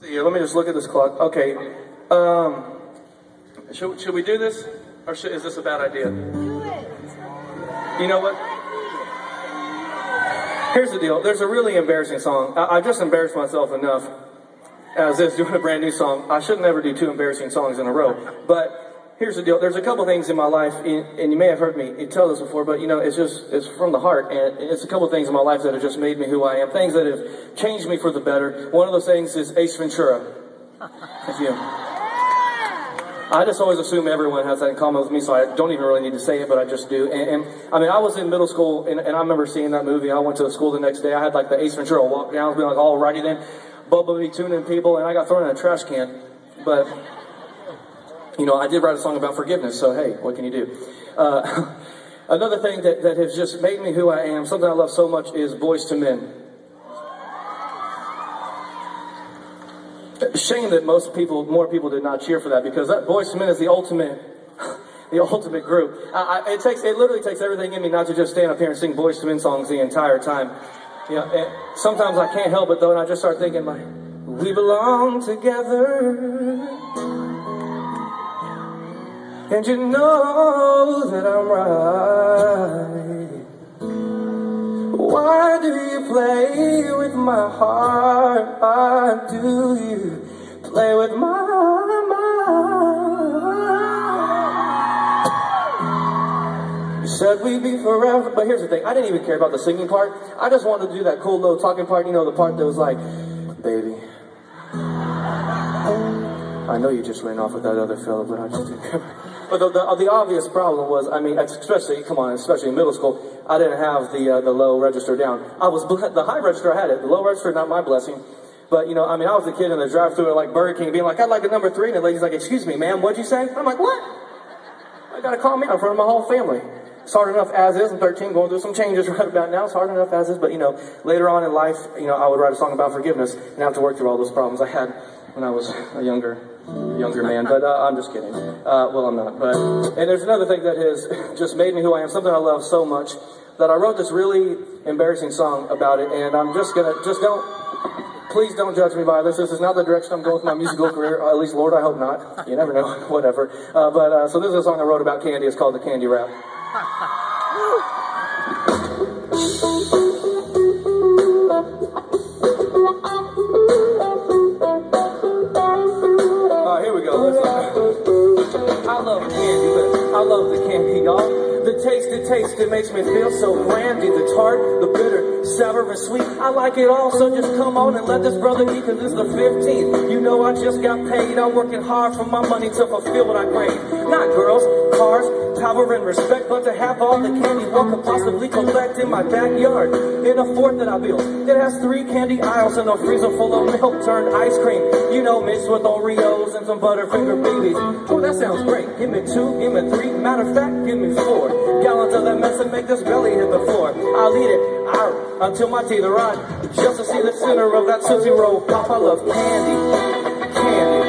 Yeah, let me just look at this clock. Okay. Should we do this? Or is this a bad idea? Do it. You know what? Here's the deal. There's a really embarrassing song. I just embarrassed myself enough as is doing a brand new song. I should never do two embarrassing songs in a row. But here's the deal. There's a couple things in my life, and you may have heard me tell this before, but you know, it's from the heart, and it's a couple things in my life that have just made me who I am. Things that have changed me for the better. One of those things is Ace Ventura. Thank you. I just always assume everyone has that in common with me, so I don't even really need to say it, but I just do. And I mean, I was in middle school, and I remember seeing that movie. I went to school the next day. I had like the Ace Ventura walk down, being like all righty then, Bubba tuning people, and I got thrown in a trash can. But, you know, I did write a song about forgiveness, so hey, what can you do? Another thing that has just made me who I am, something I love so much, is Boys to Men. Shame that more people did not cheer for that, because that Boys to Men is the ultimate group. It literally takes everything in me not to just stand up here and sing Boys to Men songs the entire time. You know, and sometimes I can't help it though, and I just start thinking like, we belong together, and you know that I'm right. Why do you play with my heart? Why do you play with my mind? You said we'd be forever, but here's the thing, I didn't even care about the singing part. I just wanted to do that cool little talking part, you know, the part that was like, baby, I know you just ran off with that other fella, but I just didn't care. But the obvious problem was, I mean, especially in middle school, I didn't have the low register down. The high register, I had it. The low register, not my blessing. But, you know, I mean, I was the kid in the drive-thru at, like, Burger King being like, I'd like a number 3. And the lady's like, excuse me, ma'am, what'd you say? I'm like, what? I got to calm me out in front of my whole family. It's hard enough as is. I'm 13, going through some changes right about now. It's hard enough as is. But, you know, later on in life, you know, I would write a song about forgiveness and have to work through all those problems I had when I was a younger man, but I'm just kidding. Well, I'm not. And there's another thing that has just made me who I am, something I love so much, that I wrote this really embarrassing song about it, and I'm please don't judge me by this. This is not the direction I'm going with my musical career, at least, Lord, I hope not. You never know, whatever. So this is a song I wrote about candy. It's called The Candy Rap. I love the candy, y'all. The taste it makes me feel so brandy. The tart, the bitter, sour and sweet. I like it all, so just come on and let this brother eat, cause it's the 15th. You know I just got paid. I'm working hard for my money to fulfill what I crave. Not girls, cars, power and respect, but to have all the candy one could possibly collect in my backyard. In a fort that I built, it has 3 candy aisles and a freezer full of milk turned ice cream. You know, mixed with Oreos and some Butterfinger babies. Oh, that sounds great. Give me 2, give me 3. Matter of fact, give me 4 gallons of that mess and make this belly hit the floor. I'll eat it out until my teeth are rot, just to see the center of that Tootsie Roll pop. I love candy, candy.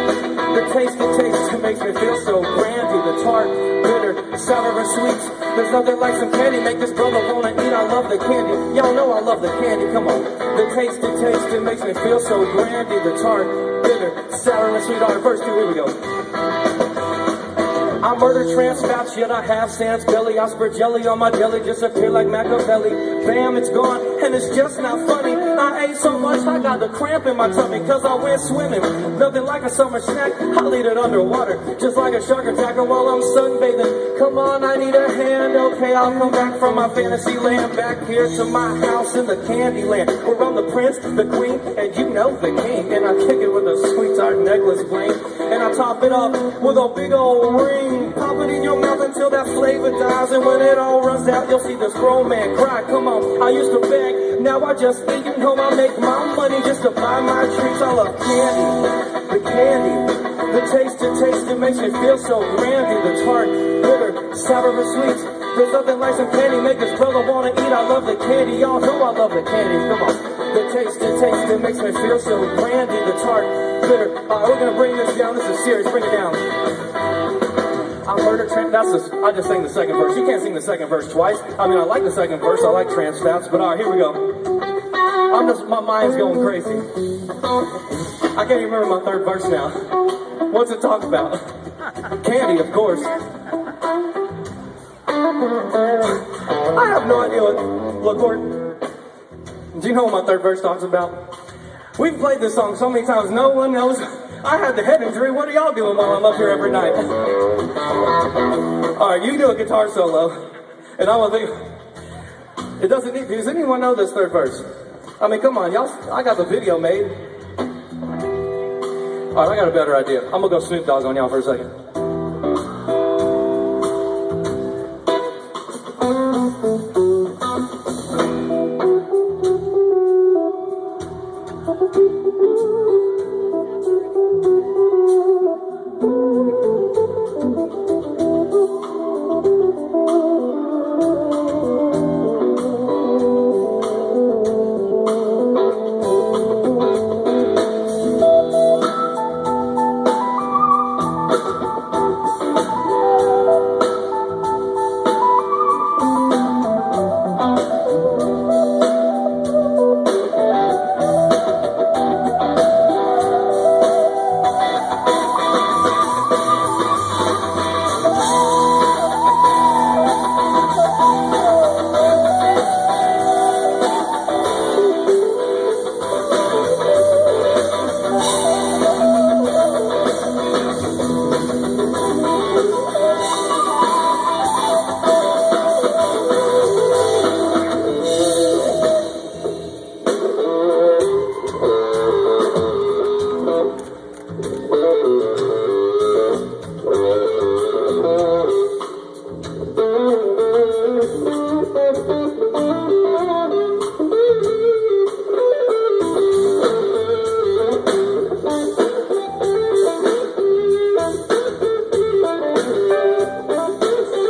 The taste it makes me feel so brandy. The tart, bitter, sour and sweet. There's nothing like some candy, make this brother wanna eat. I love the candy, y'all know I love the candy, come on. The taste it makes me feel so brandy. The tart, bitter, sour and sweet. All right, verse 2, here we go. I murder trans fats, yet I have sans belly. I spread jelly on my jelly, disappear like Machiavelli. Bam, it's gone, and it's just not funny. I ate so much, I got the cramp in my tummy, cause I went swimming. Nothing like a summer snack, I'll eat it underwater, just like a shark attacker while I'm sunbathing. Come on, I need a hand, okay, I'll come back from my fantasy land, back here to my house in the candy land, where I'm the prince, the queen, and you know the king. And I kick it with a sweet tart necklace bling, and I top it up with a big old ring. Pop it in your mouth until that flavor dies, and when it all runs out, you'll see this grown man cry. Come on, I used to beg, now I just eat. You know I make my money just to buy my treats. I love candy, the candy. The taste it makes me feel so brandy. The tart, bitter, sour and sweet. There's nothing like some candy, make this brother wanna eat. I love the candy, y'all know I love the candy. Come on, the taste it makes me feel so brandy. The tart, bitter. We're gonna bring this down. This is serious. Bring it down. I murder trans. I just sang the second verse. You can't sing the second verse twice. I mean, I like the second verse. I like trans fats. But all right, here we go. my mind's going crazy. I can't even remember my third verse now. What's it talk about? Candy, of course. I have no idea what, look, Court, do you know what my third verse talks about? We've played this song so many times, no one knows. I had the head injury. What are y'all doing while I'm up here every night? All right, you do a guitar solo, and I will think. It doesn't need. Does anyone know this third verse? I mean, come on, y'all. I got the video made. All right, I got a better idea. I'm gonna go Snoop Dog on y'all for a second.